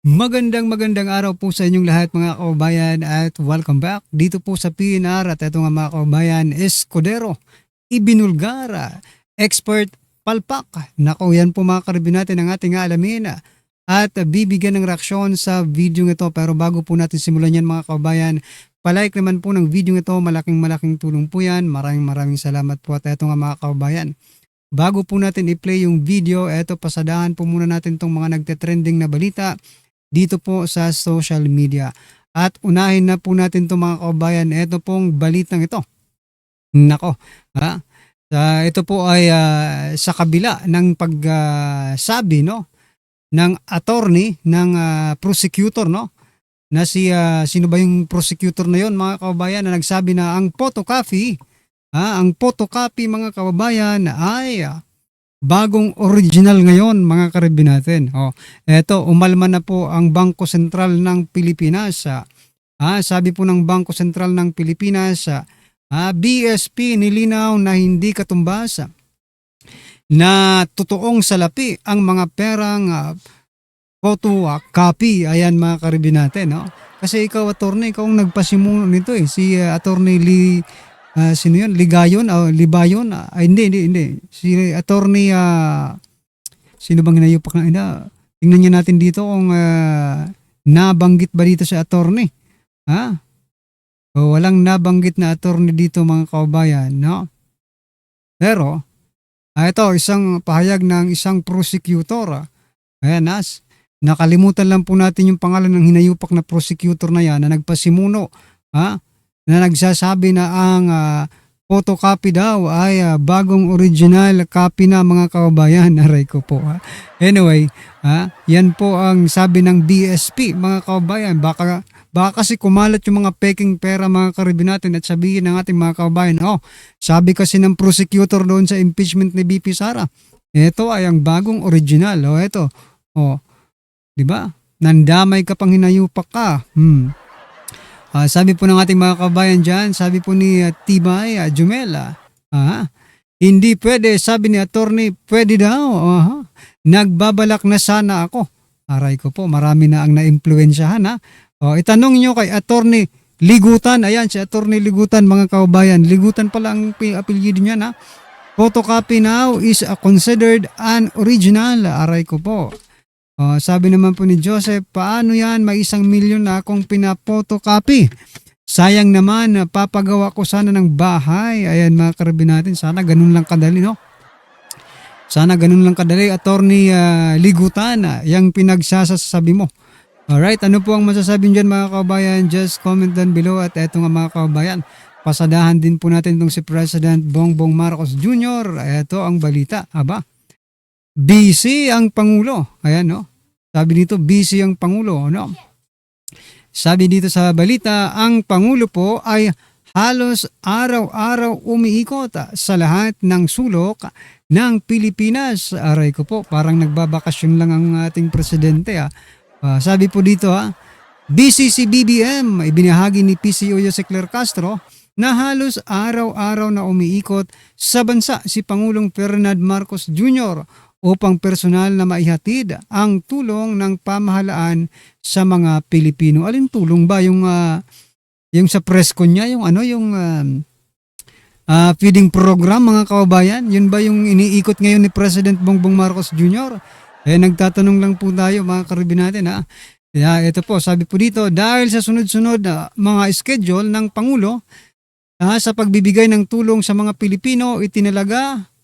Magandang araw po sa inyong lahat mga kababayan at welcome back dito po sa PNR at ito nga mga kababayan, Escudero, Ibinulgar, Expert Palpak. Nako yan po mga karibin natin ang ating alamin at bibigyan ng reaksyon sa video ito. Pero bago po natin simulan yan mga kababayan, palike naman po ng video ito, malaking tulong po yan. Maraming salamat po at ito nga mga kababayan. Bago po natin i-play yung video, eto pasadahan po muna natin itong mga nagte-trending na balita dito po sa social media. At unahin na po natin itong mga kababayan, ito pong balitang ito. Nako, ito po ay sa kabila ng pagsabi ng attorney ng prosecutor na sino ba yung prosecutor na yon mga kababayan na nagsabi na ang photocopy mga kababayan ay bagong original ngayon mga karibin natin. Eto, umalma na po ang Bangko Sentral ng Pilipinas. Sabi po ng Bangko Sentral ng Pilipinas, BSP nilinaw na hindi katumbas na totoong salapi ang mga perang photocopy. Ayan mga karibin natin. Kasi ikaw, attorney, ikaw ang nagpasimuno nito si attorney sino yun? Ligayon? Libayon? Hindi. Si attorney, sino bang hinayupak na ina? Tingnan niya natin dito kung nabanggit ba dito si attorney. Walang nabanggit na attorney dito mga kababayan. Pero, ito, isang pahayag ng isang prosecutor. Ayan, nakalimutan lang po natin yung pangalan ng hinayupak na prosecutor na yan na nagpasimuno. Na nagsasabi na ang photocopy daw ay bagong original copy na mga kababayan. Aray ko po. Anyway, yan po ang sabi ng BSP mga kababayan. Baka kasi kumalat yung mga peking pera mga karibin natin at sabihin ng ating mga kababayan, sabi kasi ng prosecutor doon sa impeachment ni BP Sara, ito ay ang bagong original. Ito. Di ba? Nandamay ka pang hinayupak ka. Sabi po ng ating mga kabayan dyan, sabi po ni Tibay Jumela, hindi pwede, sabi ni attorney, pwede daw. Nagbabalak na sana ako. Aray ko po, marami na ang na-impluensyahan. Itanong nyo kay attorney Ligutan. Ayan, si attorney Ligutan mga kababayan. Ligutan pala ang apelyido niya. Photocopy now is considered an original. Aray ko po. Sabi naman po ni Joseph, paano yan? May 1 milyon na akong pinapotocopy. Sayang naman, papagawa ko sana ng bahay. Ayan mga karabin natin, sana ganun lang kadali, Sana ganun lang kadali, attorney Ligutan, yung pinagsasasabi mo. Alright, ano po ang masasabi dyan mga kababayan? Just comment down below at eto nga mga kababayan. Pasadahan din po natin itong si President Bongbong Marcos Jr. Eto ang balita, busy ang Pangulo. Ayan, Sabi dito, busy ang Pangulo, Sabi dito sa balita, ang Pangulo po ay halos araw-araw umiikot sa lahat ng sulok ng Pilipinas. Aray ko po, parang nagbabakasyon lang ang ating presidente. Sabi po dito, busy si BBM. Ibinahagi ni PCO Jose Claire Castro na halos araw-araw na umiikot sa bansa si Pangulong Ferdinand Marcos Jr. upang personal na maihatid ang tulong ng pamahalaan sa mga Pilipino. Alin tulong ba? Yung sa presscon niya, yung feeding program mga kababayan? Yun ba yung iniikot ngayon ni President Bongbong Marcos Jr.? Nagtatanong lang po tayo mga karibin natin. Ito po, sabi po dito, dahil sa sunod-sunod mga schedule ng Pangulo sa pagbibigay ng tulong sa mga Pilipino, itinalaga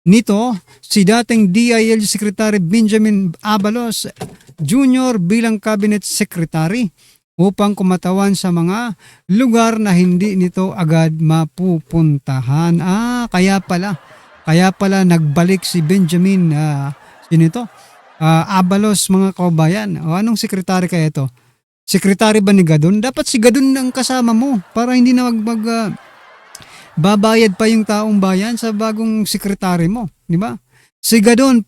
nito si dating DILG Secretary Benjamin Abalos Jr. bilang Cabinet Secretary upang kumatawan sa mga lugar na hindi nito agad mapupuntahan. Kaya pala nagbalik si Benjamin Abalos mga kababayan. Anong sekretary kaya ito? Sekretary ba ni Gadon? Dapat si Gadon ang kasama mo para hindi na babayad pa yung taong bayan sa bagong sekretary mo, di ba? Si Gadon,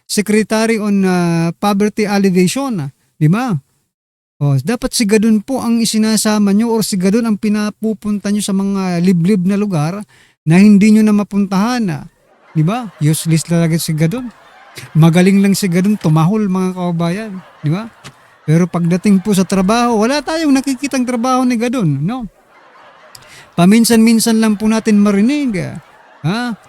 Secretary on Poverty Alleviation, di ba? Dapat si Gadon po ang isinasama nyo or si Gadon ang pinapupunta nyo sa mga liblib na lugar na hindi nyo na mapuntahan, di ba? Useless talaga si Gadon. Magaling lang si ganun tumahol mga kababayan, di ba? Pero pagdating po sa trabaho, wala tayong nakikitang trabaho ni ganun, no? Paminsan-minsan lang po natin marinig.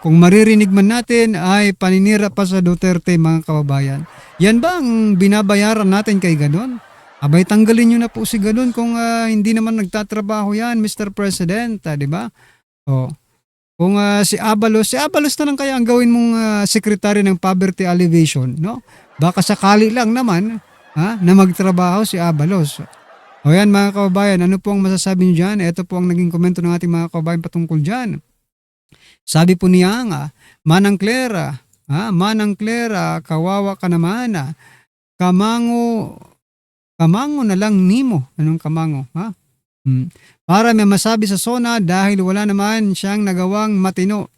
Kung maririnig man natin ay paninira pa sa Duterte mga kababayan. Yan ba ang binabayaran natin kay ganun? Abay tanggalin nyo na po si ganun kung hindi naman nagtatrabaho yan, Mr. President, di ba? O, kung si Abalos na lang kaya ang gawin mong secretary ng poverty alleviation, no? Baka sakali lang naman na magtrabaho si Abalos. O yan mga kababayan, ano po ang masasabi niyo dyan? Ito po ang naging komento ng ating mga kababayan patungkol dyan. Sabi po niya Manang Clara, kawawa ka naman kamango na lang nimo. Anong kamango? Para may masabi sa SONA dahil wala naman siyang nagawang matino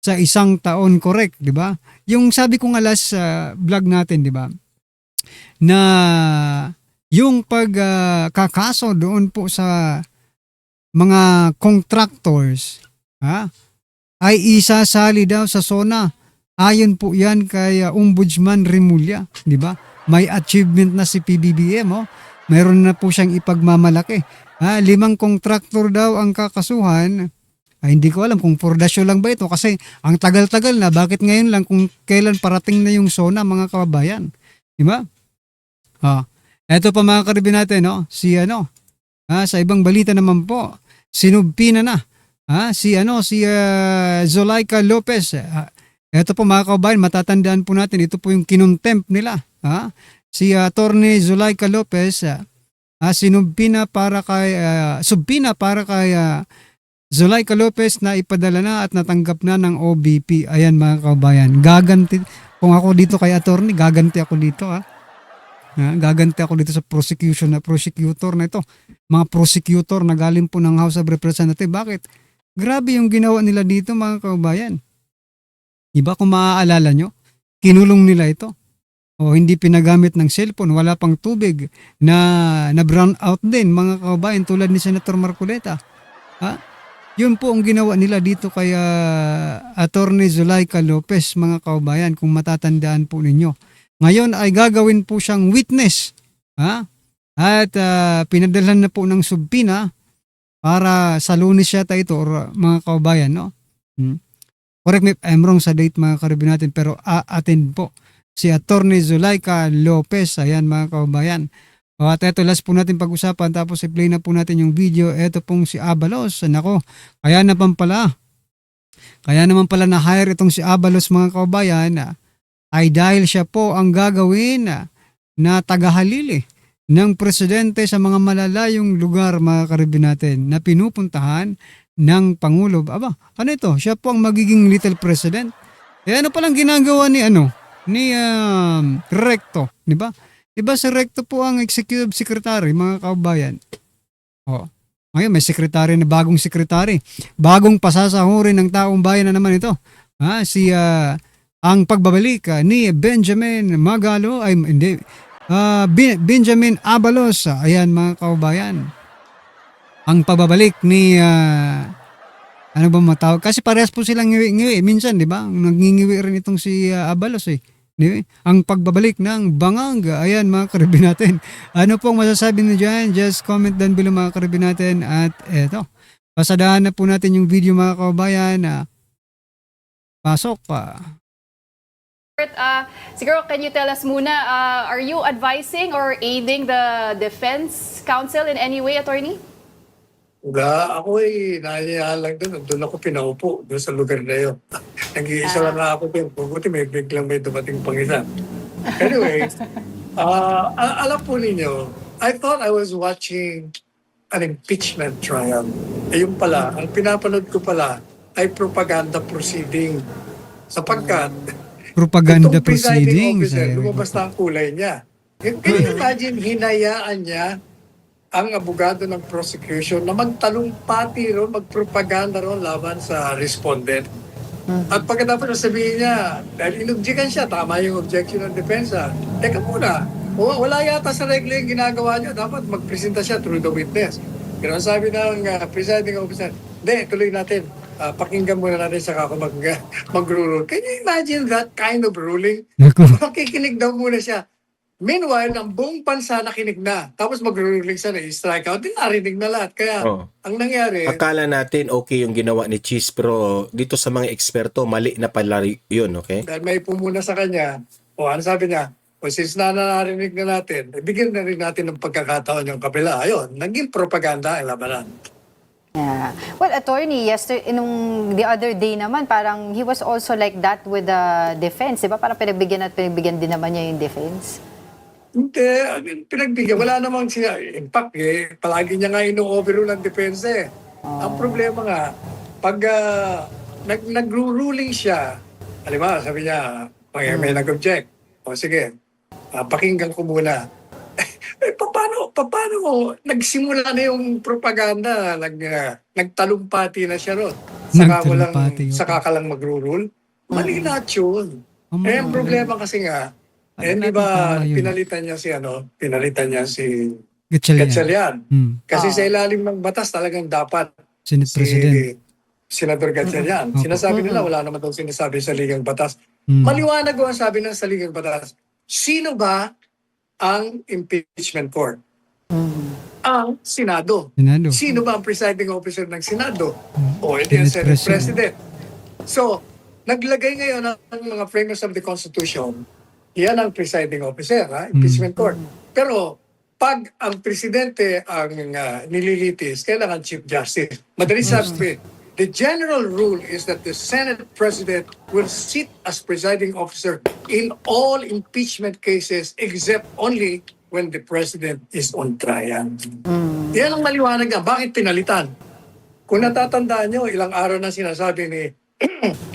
sa isang taon, correct, di ba? Yung sabi ko nga last vlog natin, di ba? Na yung pagkakaso doon po sa mga contractors ay isasali daw sa SONA. Ayon po yan kay Ombudsman Remulla, di ba? May achievement na si PBBM, mayroon na po siyang ipagmamalaki. 5 contractor daw ang kakasuhan. Hindi ko alam kung for the show lang ba ito kasi ang tagal-tagal na, bakit ngayon lang kung kailan parating na yung SONA mga kababayan, di ba? Eto pa mga karibin natin, sa ibang balita naman po, sinubpi na si Zulaika Lopez. Eto po mga kababayan, matatandaan po natin, ito po yung kinontempt nila. Si Attorney Zulaika Lopez, subpina para kay Zulaika Lopez na ipadala na at natanggap na ng OBP. Ayan mga kababayan, gaganti. Kung ako dito kay attorney, gaganti ako dito gaganti ako dito sa prosecutor na ito. Mga prosecutor na galing po ng House of Representatives. Bakit? Grabe yung ginawa nila dito mga kababayan. Iba kung maaalala nyo, kinulong nila ito. O hindi pinagamit ng cellphone, wala pang tubig, na brown out din mga kababayan tulad ni Senator Marcoleta. Yun po ang ginawa nila dito kay Attorney Zulaika Lopez mga kababayan, kung matatandaan po ninyo. Ngayon ay gagawin po siyang witness. At pinadalhan na po ng subpina para sa Lunes yata ito or mga kababayan, no? Correct me if I'm wrong sa date mga karibin natin, pero attend po si Attorney Zulaika Lopez. Ayan mga kababayan. At ito last po natin pag-usapan tapos i-play na po natin yung video. Ito pong si Abalos. Nako, kaya naman pala na-hire itong si Abalos mga kababayan ay dahil siya po ang gagawin na tagahalili ng presidente sa mga malalayong lugar mga karibin natin na pinupuntahan ng Pangulo. Aba, ano ito? Siya po ang magiging little president. Ano palang ginagawa ni Recto, di ba? Diba si Recto po ang executive secretary mga kababayan. Ngayon may secretary na bagong secretary. Bagong pasasahurin ng taong bayan na naman ito. Ang pagbabalik ni Benjamin Benjamin Abalos. Ayan mga kababayan. Ang pagbabalik ni ano ba matawag? Kasi parehas po silang ngiwi-ngiwi. Minsan, di ba? Nangingiwi rin itong si Abalos Ang pagbabalik ng Banganga. Ayan mga karibin natin. Ano pong masasabi niyo dyan? Just comment down below mga karibin natin. At eto, pasadahan na po natin yung video mga kababayan. Pasok pa. Siguro, can you tell us muna, are you advising or aiding the Defense Council in any way, Attorney? Ako nahihiya lang doon. Doon ako pinaupo doon sa lugar na yun. Nag-iisa lang ako doon. Buti biglang may dumating pang isa. Anyway, alam po ninyo, I thought I was watching an impeachment trial. Yung pala, ang pinapanood ko pala ay propaganda proceeding. Sapagkat, Propaganda itong presiding proceedings. officer, lumabas na ang kulay niya. Can you imagine, hinayaan niya ang abogado ng prosecution na magtalumpati ron, magpropaganda ron laban sa respondent. At pagkatapos sabihin niya, dahil inobjekan siya, tama yung objection ng depensa. Teka muna, wala yata sa regla yung ginagawa niya. Dapat magpresenta siya through the witness. Pero ang sabi ng presiding officer, hindi, tuloy natin. pakinggan muna natin saka ako mag-rule. Can you imagine that kind of ruling? Naku. Makikinig daw muna siya. Meanwhile, ang buong bansa nakinig na. Tapos mag-ruling siya na i-strike out. Di narinig na lahat. Kaya Oo. ang nangyari, Akala natin okay yung ginawa ni Cheese, pero dito sa mga eksperto, mali na pala yun, okay? dahil may pumuna sa kanya, ano sabi niya? Since narinig na natin, bigyan na rin natin ng pagkakataon yung kabila. Ayun, naging propaganda ang labanan. Yeah. Well, attorney, yesterday, the other day naman, parang he was also like that with the defense, di ba? Parang pinagbigyan din naman niya yung defense. Hindi, pinagbigyan. Wala namang siya. In fact, palagi niya nga ino-overrule ng depensa eh. Ang problema nga, pag nag-ruling siya, halimbawa, sabi niya, may nag-object. O sige, pakinggan ko muna. Paano nagsimula na yung propaganda, nagtalumpati na siya ron. Nagtalumpati, okay. Saka ka lang mag-rule. Mali lahat yun. Ang problema kasi nga, di ba pinalitan niya si Gatchalian. Kasi sa ilalim ng batas talagang dapat Senate President. Senador Gatchalian. Sinasabi nila wala naman daw sinasabi sa ligang batas. Maliwanag ang sabi ng sa ligang batas. Sino ba ang impeachment court? Ang Senado. Sino ba ang presiding officer ng Senado? O ito yung Senate President. So, naglagay ngayon ng mga framers of the Constitution, yan ang presiding officer, impeachment court. Pero pag ang presidente ang nililitis, kailangan Chief Justice. Madali sabi, the general rule is that the Senate President will sit as presiding officer in all impeachment cases except only when the President is on trial. Yan ang maliwanag nga. Bakit pinalitan? Kung natatandaan nyo, ilang araw na sinasabi ni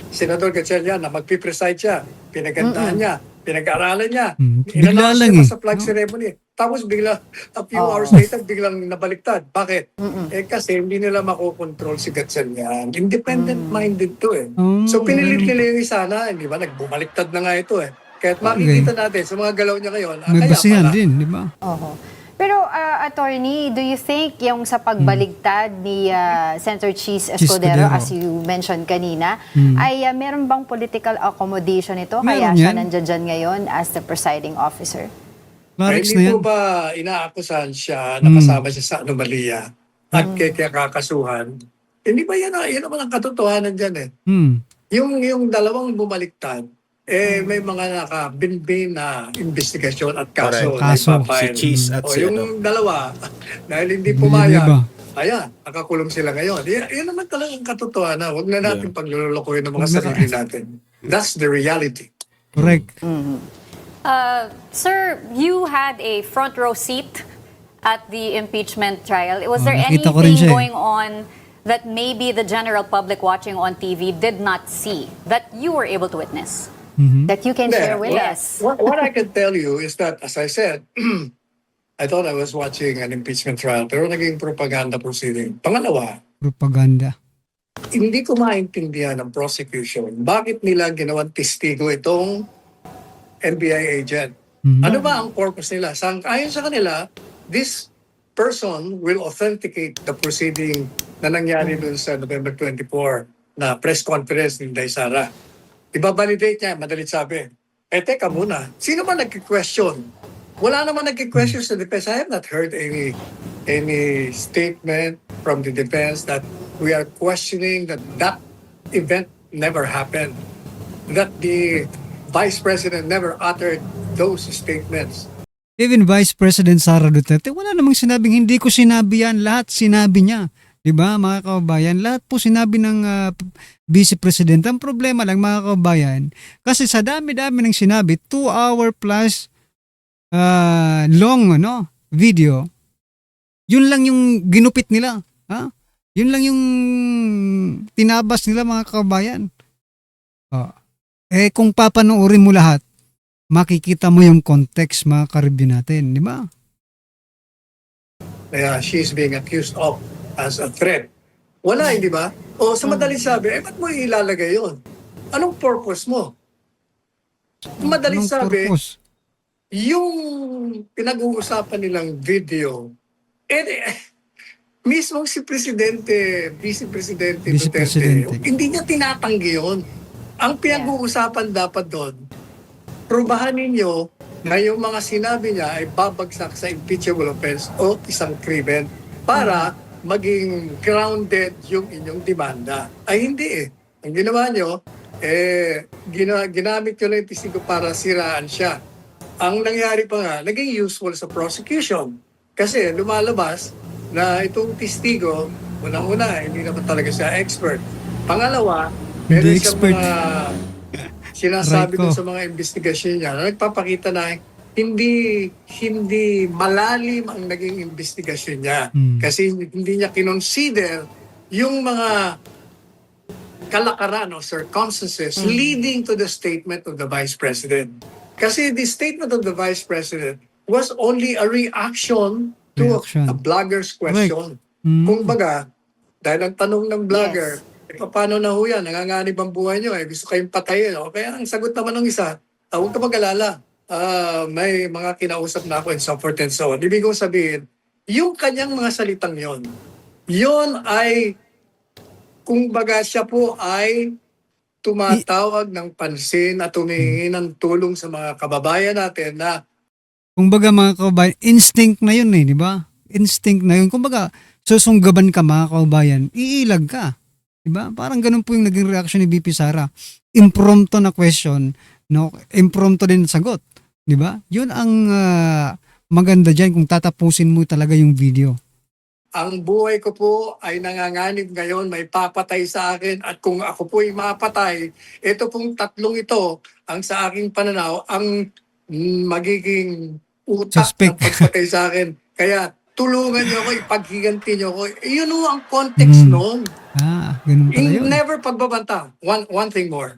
Senador Gatchalian na magpipreside siya, pinagandaan niya, pinag-aaralan niya, Bigla lang sa flag ceremony. Tapos bigla, a few hours later, biglang nabaliktad. Bakit? Kasi hindi nila makokontrol si Gatchalian. Independent-minded to eh. So pinilit nila yung isa na, di ba? Nagbumaliktad na nga ito eh. Kahit makikita natin sa mga galaw niya ngayon, May kaya basihan pala. din, di ba? Pero, attorney, do you think yung sa pagbaligtad ni Senator Cheese Escudero, Escudero. as you mentioned kanina, ay meron bang political accommodation ito? Kaya Meron siya yan. nandiyan dyan ngayon as the presiding officer? Clarix na Hindi yan. po ba inaakusahan siya, nakasama siya sa anomalya at kaya kakasuhan? Hindi ba yan naman ang katotohanan dyan eh. Yung dalawang bumaliktad, may mga nakabinbin na investigasyon at kaso. Correct. na Kaso. ipapile. Si Cheese at O si yung dalawa, dahil hindi Hindi pumayag, ba? ayan, nakakulong sila ngayon. Yan naman talagang katotohanan. Huwag na natin paglululokohin ng mga Huwag na- sarili natin. That's the reality. Correct. Sir, you had a front row seat at the impeachment trial. Was there nakita ko rin anything siya eh. going on that maybe the general public watching on TV did not see that you were able to witness? That you can share with us? What I can tell you is that, as I said, I thought I was watching an impeachment trial, pero naging propaganda proceeding. Pangalawa, Propaganda. hindi ko maintindihan ng prosecution. Bakit nila ginawang testigo itong NBI agent? Ano ba ang purpose nila? Ayon sa kanila, this person will authenticate the proceeding na nangyari dun sa November 24 na press conference ni Inday Sara. Ibabalidate niya, madalit sabi. Teka muna, sino ba nag-question? Wala naman nag-question sa defense. I have not heard any statement from the defense that we are questioning that event never happened. That the Vice President never uttered those statements. Even Vice President Sara Duterte, wala namang sinabing hindi ko sinabi yan. Lahat sinabi niya. Diba mga kababayan? Lahat po sinabi ng Vice President. Ang problema lang mga kababayan, kasi sa dami-dami ng sinabi, 2-hour plus long video, yun lang yung ginupit nila. Yun lang yung tinabas nila mga kababayan. Kung papanoorin mo lahat, makikita mo yung context mga ka-review natin, di ba? Kaya she's being accused of as a threat. Wala, hindi ba? O sa madaling sabi, ba't mo ilalagay yun? Anong purpose mo? Madaling Anong sabi, purpose? yung pinag-uusapan nilang video, mismo si Presidente, Vice Presidente Vice Duterte, Presidente. hindi niya tinatanggi yun. Ang pinag-uusapan dapat doon, prubahan ninyo na yung mga sinabi niya ay babagsak sa impeachable offense o isang krimen para maging grounded yung inyong demanda. Ay hindi eh. Ang ginawa nyo, ginamit nyo lang yung testigo para siraan siya. Ang nangyari pa nga, naging useful sa prosecution. Kasi lumalabas na itong testigo, unang-una, hindi naman talaga siya expert. Pangalawa, meron Hindi siyang expert. mga sinasabi Aray ko. dun sa mga investigasyon niya na nagpapakita na hindi malalim ang naging investigasyon niya. Kasi hindi niya kinonsider yung mga kalakaran o circumstances leading to the statement of the Vice President. Kasi the statement of the Vice President was only a reaction to Reaction. a blogger's question. Kung baga, dahil ang tanong ng blogger, paano na ho yan? Nanganganib ang buhay nyo. Gusto kayong patayin. O kaya ang sagot naman ng isa, huwag ka mag-alala. May mga kinausap na ako and so forth and so on. Ibig kong sabihin, yung kanyang mga salitang yon ay, kung baga siya po ay tumatawag ng pansin at humihingi ng tulong sa mga kababayan natin na Kumbaga mga kaubayan, instinct na yun eh, di ba? Instinct na yun. Kumbaga, susunggaban ka mga kaubayan, iilag ka. Di ba? Parang ganun po yung naging reaction ni BP Sara. Impromptu na question, no? Impromptu din sagot. Di ba? Yun ang maganda dyan kung tatapusin mo talaga yung video. ang buhay ko po ay nanganganib ngayon, may papatay sa akin at kung ako po ay mapatay, ito pong tatlong ito ang sa aking pananaw ang magiging utak Suspect. ng pagpatay sa akin. Kaya tulungan niyo ako, ipaghiganti niyo ako. Yun ho ang context noon. Ganun pala yun. Never pagbabanta. One thing more.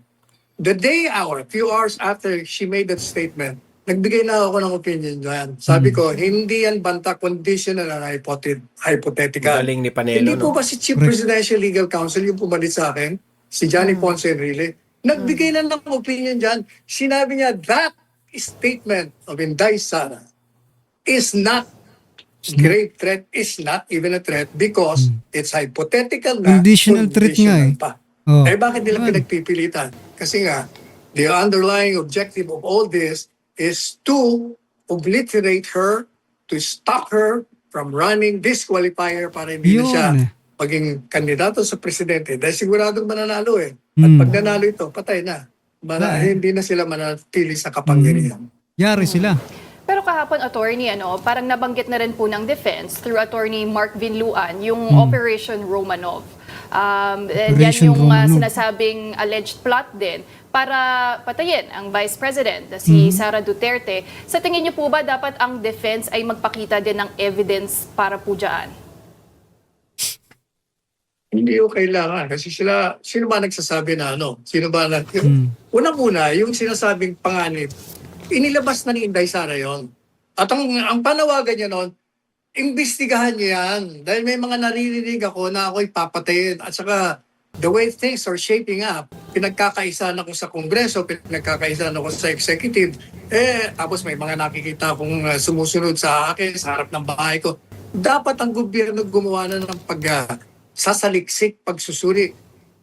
The day hour, few hours after she made that statement, nagbigay na ako ng opinion dyan. Sabi ko, hindi yan banta, conditional and hypothetical. Galing ni Panelo, Hindi po no? ba si Chief Presidential Legal Counsel yung pumalit sa akin? Si Johnny Ponce Enrile. Nagbigay na ng opinion dyan. Sinabi niya, that statement of Inday Sara is not grave threat, is not even a threat because it's hypothetical na. Conditional threat nga eh. pa. Oh. Bakit nila Naman. pinagpipilitan? Kasi nga, the underlying objective of all this is to obliterate her, to stop her from running, disqualify her para hindi na Yun siya eh. maging kandidato sa presidente. Dahil siguradong mananalo eh. At pag nanalo ito, patay na. Hindi na sila manatili sa kapangyarihan. Yari sila. Pero kahapon, attorney, parang nabanggit na rin po ng defense through attorney Mark Vinluan, yung Operation Romanov. Yan Operation yung Romanov. sinasabing alleged plot din para patayin ang Vice President na si Sara Duterte. Sa tingin niyo po ba dapat ang defense ay magpakita din ng evidence para po dyan? Hindi ko kailangan kasi sino ba nagsasabi na Sino ba Unang-una, yung sinasabing panganib, inilabas na ni Inday Sara yon. At ang panawagan niya noon, imbestigahan niyo yan. Dahil may mga naririnig ako na ako'y papatayin. At saka, the way things are shaping up, pinagkakaisa na ko sa Kongreso, pinagkakaisa na ko sa Executive, tapos may mga nakikita akong sumusunod sa akin, sa harap ng bahay ko. Dapat ang gobyerno gumawa na ng sasaliksik, pagsusuri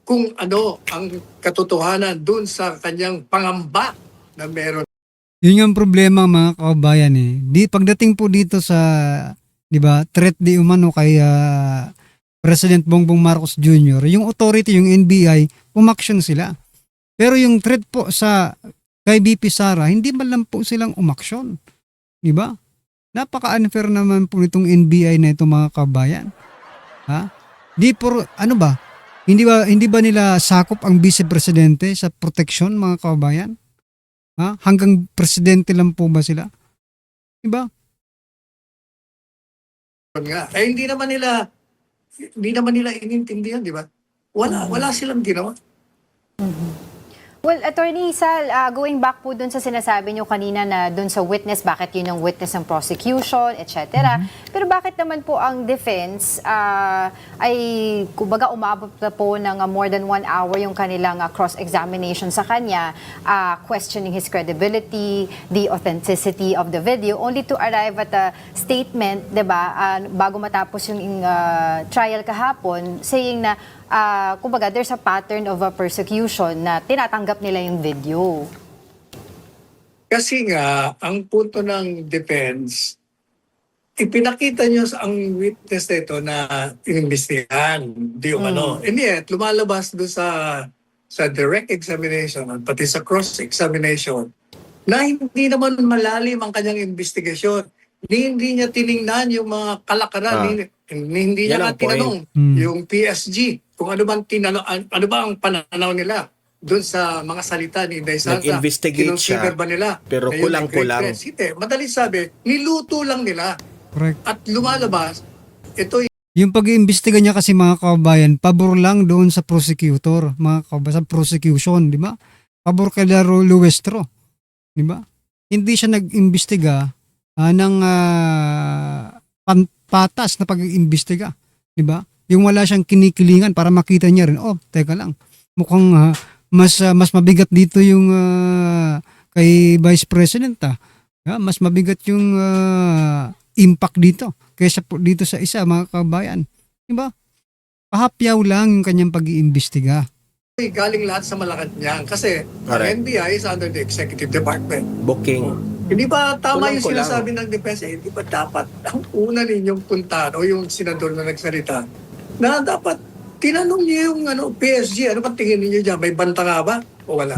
kung ano ang katotohanan dun sa kanyang pangamba na meron. Yun yung problema mga kaubayan eh. Pagdating po dito sa, di ba, threat di umano kay President Bongbong Marcos Jr., yung authority, yung NBI, umaksyon sila. Pero yung threat po kay BP Sara, hindi man lang po silang umaksyon. Di ba? Napaka-unfair naman po nitong NBI na ito mga kaubayan. Ha? Hindi ba nila sakop ang Vice Presidente sa proteksyon mga kaubayan? Ha? Hanggang presidente lang po ba sila? Diba? Nga. Hindi naman nila inintindihan, di ba? Wala silang ginawa. Well, Attorney Sal, going back po dun sa sinasabi nyo kanina na dun sa witness, bakit yun yung witness ng prosecution, etc. Pero bakit naman po ang defense ay kumbaga umabot na po ng more than 1 hour yung kanilang cross-examination sa kanya, questioning his credibility, the authenticity of the video, only to arrive at a statement, 'di ba, bago matapos yung trial kahapon, saying na kumbaga there's a pattern of a persecution na tinatanggap nila yung video. Kasi nga, ang punto ng defense, ipinakita niyo sa ang witness nito na inimbestigahan, di umano. And yet, lumalabas doon sa direct examination at pati sa cross-examination na hindi naman malalim ang kanyang investigasyon. Hindi niya tiningnan yung mga kalakaran, hindi niya Yan nga ang point. tinanong yung PSG kung ano bang ano ba ang pananaw nila doon sa mga salita ni Inday Santa. Nag-investigate Kinonsider siya, ba nila? pero na yun ay kulang-kulang. great threats? Hindi. Madaling sabi, niluto lang nila. Correct. At lumalabas, ito Yung pag-iimbestiga niya kasi mga kababayan, pabor lang doon sa prosecutor, mga kababayan, sa prosecution, di ba? Pabor kay Laro Luestro, di ba? Hindi siya nag-imbestiga ng patas na pag-iimbestiga, di ba? Yung wala siyang kinikilingan para makita niya rin, oh, teka lang, mukhang mas mabigat dito yung kay Vice President, mas mabigat yung impact dito kaysa dito sa isa, mga kabayan. Diba? Pahapyaw lang yung kanyang pag-iimbestiga. ay galing lahat sa Malacanang. Kasi Correct. ang NBI is under the Executive Department. Booking. Hindi ba tama yung Kulang-kulang. sinasabi ng defense? Hindi ba dapat ang una ninyong puntahan o yung senador na nagsalita na dapat tinanong niyo yung PSG, ano ba tingin niyo dyan? May banta nga ba? O wala?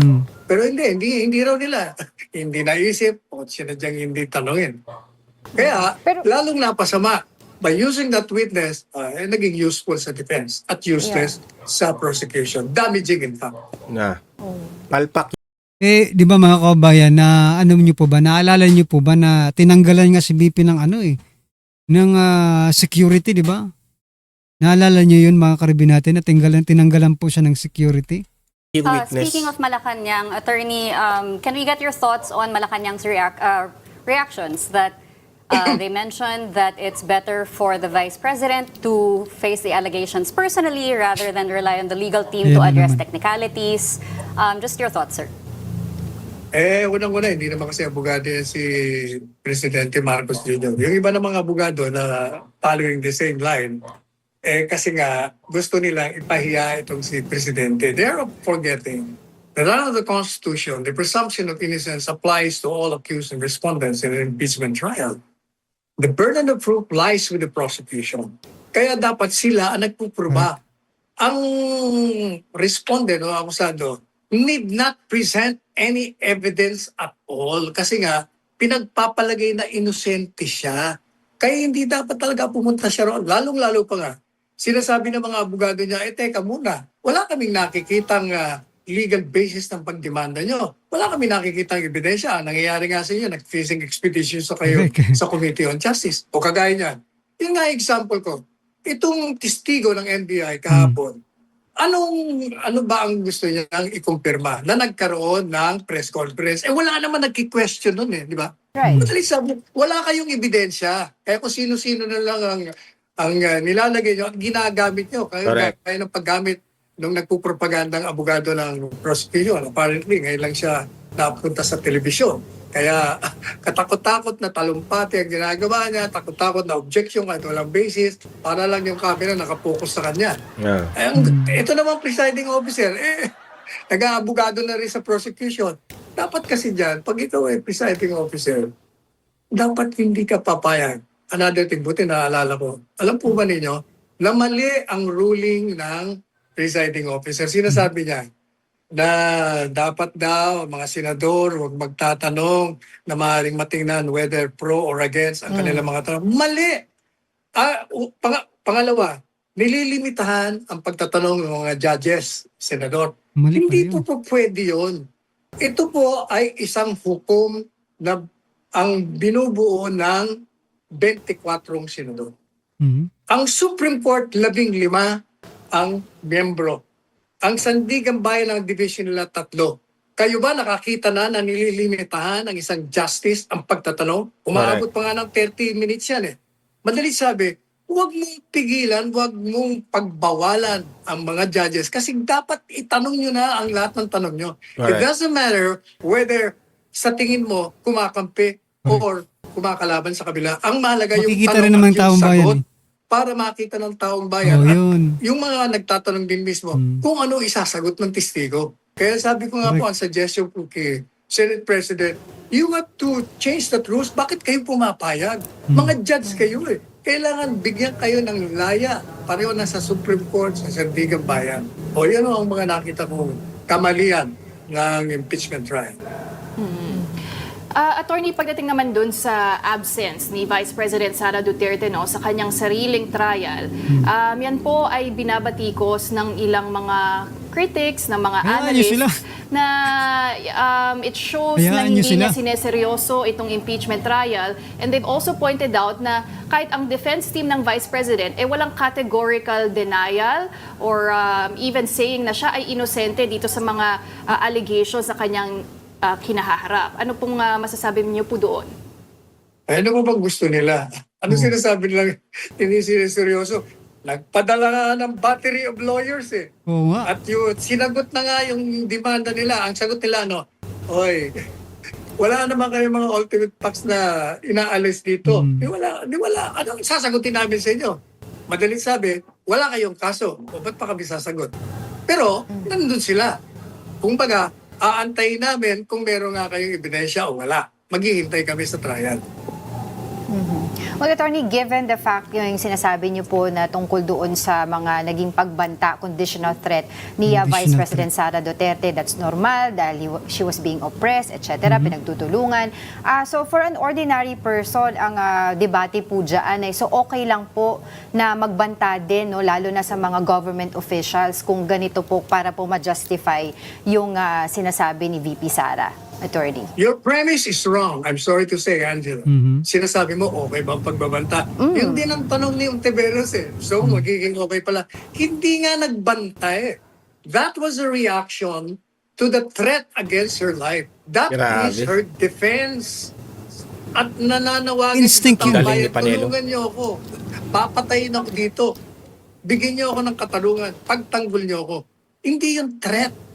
Pero hindi raw nila. Hindi naisip o sinadyang hindi tanongin. Kaya, Pero- lalong napasama. By using that witness, naging useful sa defense at useless sa prosecution. Damaging in fact. Na. Palpak. Di ba mga kabayan, na ano niyo po ba, naalala niyo po ba na tinanggalan nga si BP ng ng security, di ba? Naalala niyo yun mga karibin natin na tinanggalan po siya ng security? Key witness. Speaking of Malacanang, Attorney, can we get your thoughts on Malacanang's reactions that they mentioned that it's better for the Vice President to face the allegations personally rather than rely on the legal team to Ayan na address naman. technicalities? Just your thoughts, sir. Unang-una, hindi naman kasi abogado yan si Presidente Marcos Jr. Yung iba ng mga abogado na following the same line, kasi nga gusto nilang ipahiya itong si Presidente. They're forgetting that under the Constitution, the presumption of innocence applies to all accused and respondents in an impeachment trial. The burden of proof lies with the prosecution. Kaya dapat sila ang nagpupruba. Ang respondent o akusado need not present any evidence at all kasi nga pinagpapalagay na inosente siya. Kaya hindi dapat talaga pumunta siya roon. Lalong-lalo pa nga, sinasabi ng mga abogado niya, teka muna, wala kaming nakikitang legal basis ng pagdemanda nyo. Wala kami nakikitang ebidensya. Nangyayari nga sa inyo, nag-fishing expedition sa kayo Correct. sa Committee on Justice. O kagaya niyan. Yun nga example ko. Itong testigo ng NBI kahapon, ano ba ang gusto niyang ikumpirma na nagkaroon ng press conference? Wala naman nagki-question nun di ba? Right. Madali sabi, wala kayong ebidensya. Kaya kung sino-sino na lang ang nilalagay nyo at ginagamit nyo. Kaya ng paggamit nung nagpupropagandang abogado ng prosecution. Apparently, ngayon lang siya napunta sa telebisyon. Kaya katakot-takot na talumpati ang ginagawa niya, takot-takot na objection kahit walang basis, para lang yung camera nakapokus sa kanya. Yeah. Ito naman presiding officer, nag-aabogado na rin sa prosecution. Dapat kasi dyan, pag ikaw ay presiding officer, dapat hindi ka papayag. Another thing, buti naalala ko. Alam po ba ninyo, na mali ang ruling ng presiding officer. Sinasabi niya na dapat daw mga senador huwag magtatanong na maaaring matingnan whether pro or against ang kanilang mga tanong. Mali! Pangalawa, nililimitahan ang pagtatanong ng mga judges, senador. Mali pa Hindi yun. po pwede yun. Ito po ay isang hukom na ang binubuo ng 24 senador. Mhm. Ang Supreme Court, 15 ang miyembro. Ang Sandigan Bayan ng Division nila 3. Kayo ba nakakita na nililimitahan ang isang justice ang pagtatanong? Umaabot pa nga ng 30 minutes yan Madali sabi, huwag mong pigilan, huwag mong pagbawalan ang mga judges kasi dapat itanong nyo na ang lahat ng tanong nyo. It Alright. doesn't matter whether sa tingin mo kumakampi or kumakalaban sa kabila. Ang mahalaga yung Makikita tanong rin naman at yung taong bayan, sagot eh. para makita ng taong bayan. Oh, At yun. yung mga nagtatanong din mismo kung ano isasagot ng testigo. Kaya sabi ko nga po, ang suggestion ko kay Senate President, you have to change the rules. Bakit kayo pumapayag? Mga judge kayo eh. Kailangan bigyan kayo ng laya. Pareho na sa Supreme Court, sa Sandigan Bayan. O yan ang mga nakita kong kamalian ng impeachment trial. Attorney, pagdating naman dun sa absence ni Vice President Sara Duterte sa kanyang sariling trial, yan po ay binabatikos ng ilang mga critics, ng mga Hayaan niyo sila. analysts, na it shows na Hayaan niyo hindi niya sila. sineseryoso itong impeachment trial. And they've also pointed out na kahit ang defense team ng Vice President, walang categorical denial or even saying na siya ay inosente dito sa mga allegations na kanyang kinahaharap. Ano pong masasabi niyo po doon? Ay, ano ba bang gusto nila? Ano sinasabi nila? Hindi sila seryoso. Nagpadala nga ng battery of lawyers eh. Oo nga. At yung sinagot na nga yung demanda nila. Ang sagot nila, oy, wala naman kayo mga ultimate facts na inaalis dito. Di wala. Anong sasagutin namin sa inyo? Madaling sabi, wala kayong kaso. O ba't pa kami sasagot? Pero, nandun sila. Kung baga, aantayin namin kung meron nga kayong ebidensya o wala. Maghihintay kami sa trial. Well, Attorney, given the fact yung sinasabi niyo po na tungkol doon sa mga naging pagbanta, conditional threat ni Vice Conditional President Sara Duterte, that's normal dahil she was being oppressed, etc., pinagtutulungan. So for an ordinary person, ang debate po dyan ay so okay lang po na magbanta din, no, lalo na sa mga government officials kung ganito po para po ma-justify yung sinasabi ni VP Sara. Attorney. Your premise is wrong. I'm sorry to say, Angela. Sinasabi mo, okay ba ang pagbabanta? Yun din ang tanong ni Ontiveros eh. So, magiging okay pala. Hindi nga nagbanta eh. That was a reaction to the threat against her life. That is Grabe. her defense. At nananawagan Instinct yun. sa Galing ni tambayan, Panelo. tulungan niyo ako. Papatayin ako dito. Bigyan niyo ako ng katarungan. Pagtanggol niyo ako. Hindi yung threat.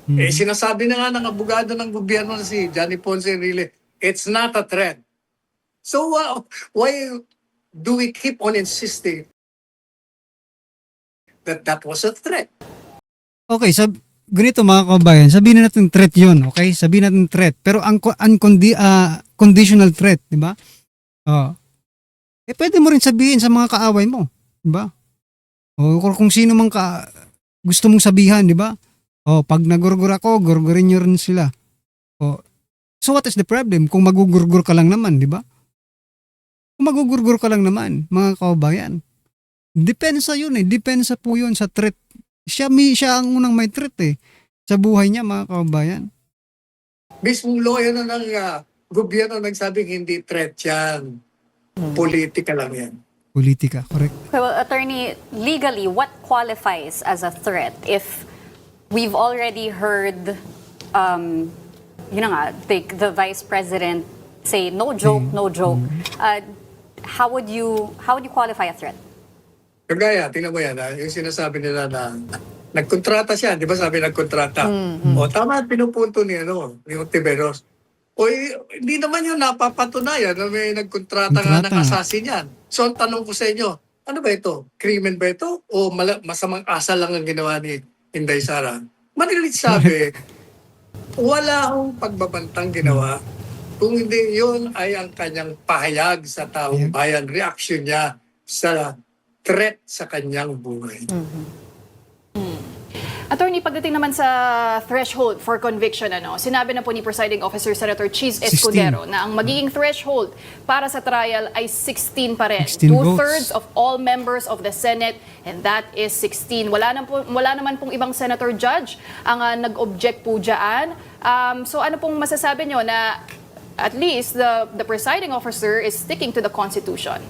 Sinasabi na nga ng abogado ng gobyerno na si Johnny Ponce Enrile, it's not a threat. So why do we keep on insisting that that was a threat? Okay, ganito mga kabayan, sabihin natin threat yun, okay? Sabihin natin threat. Pero ang conditional threat, di ba? Pwede mo rin sabihin sa mga kaaway mo, di ba? O kung sino mang gusto mong sabihan, di ba? Pag nagurgur ako, gurgurin nyo rin sila. So what is the problem? Kung magugurgur ka lang naman, di ba? Kung magugurgur ka lang naman, mga kabayan. Depensa yun eh. Depensa po yun sa threat. Siya ang unang may threat eh. Sa buhay niya, mga kabayan. Mismong lawyer na ng gobyerno nagsabing hindi threat yan. Politika lang yan. Politika, correct. Okay, well, Attorney, legally, what qualifies as a threat if we've already heard, the Vice President say, no joke, no joke. How would you qualify a threat? Kagaya, tingnan mo yan, yung sinasabi nila na nagkontrata siya, di ba sabi nagkontrata? O tama, pinupunto ni Ontiveros. Hindi naman yun napapatunayan na may nagkontrata nga ng assassin yan. So ang tanong ko sa inyo, ano ba ito? Krimen ba ito? O masamang asal lang ang ginawa ni Inday Sara? Madalit sabi, wala akong pagbabantang ginawa kung hindi yun ay ang kanyang pahayag sa taong bayan, reaction niya sa threat sa kanyang buhay. Attorney, pagdating naman sa threshold for conviction, sinabi na po ni Presiding Officer Senator Cheese 16. Escudero na ang magiging threshold para sa trial ay 16 pa rin. 16 2/3 votes. of all members of the Senate, and that is 16. Wala naman pong ibang senator judge ang nag-object po dyan. So ano pong masasabi nyo na at least the Presiding Officer is sticking to the Constitution?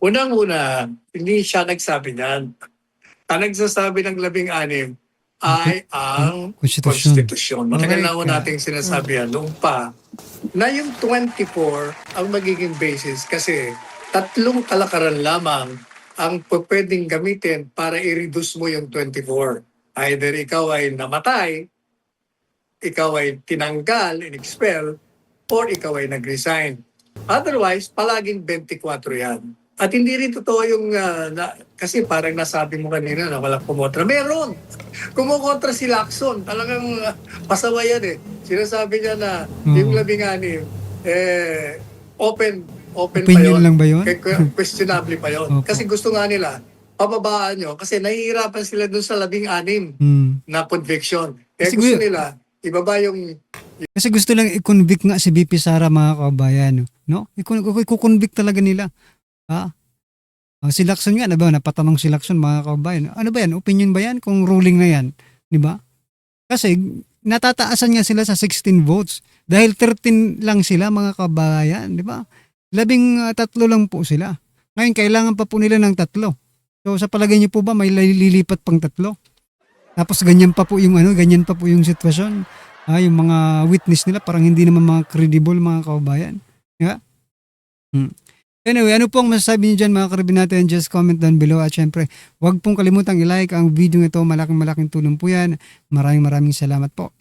Unang-una, hindi siya nagsabi niyan. Ang nagsasabi ng 16 ay ang Konstitusyon. Konstitusyon. Matagal na Okay. ako nating sinasabi yan noong pa na yung 24 ang magiging basis kasi tatlong kalakaran lamang ang pwedeng gamitin para i-reduce mo yung 24. Either ikaw ay namatay, ikaw ay tinanggal, in-expel, or ikaw ay nag-resign. Otherwise, palaging 24 yan. At hindi rin totoo yung, kasi parang nasabi mo kanina na walang kumontra. Meron! Kumukontra si Lacson. Talagang pasawa yan eh. Sinasabi niya na yung 16, open pa Opinion yun. lang ba yun? Questionable pa yun. Opo. Kasi gusto nga nila, pababaan nyo. Kasi nahihirapan sila dun sa 16 na conviction. Kaya Kasi gusto gusto- nila, ibaba yung Kasi gusto lang i-convict nga si VP Sara, mga kabayan, no? I-convict talaga nila. Si Lacson nga, ba, napatanong si Lacson, mga kabayan. Ano ba yan? Opinion ba yan kung ruling na yan? Di ba? Kasi natataasan nga sila sa 16 votes. Dahil 13 lang sila, mga kabayan, di ba? 13 lang po sila. Ngayon, kailangan pa po nila ng 3. So sa palagay niyo po ba may lilipat pang 3? Tapos ganyan pa po yung sitwasyon. Yung mga witness nila parang hindi naman mga credible, mga kababayan. Yeah? Anyway, ano po ang masasabi niyo dyan, mga karibin natin? Just comment down below. At syempre, huwag pong kalimutang i-like ang video ito. Malaking tulong po yan. Maraming salamat po.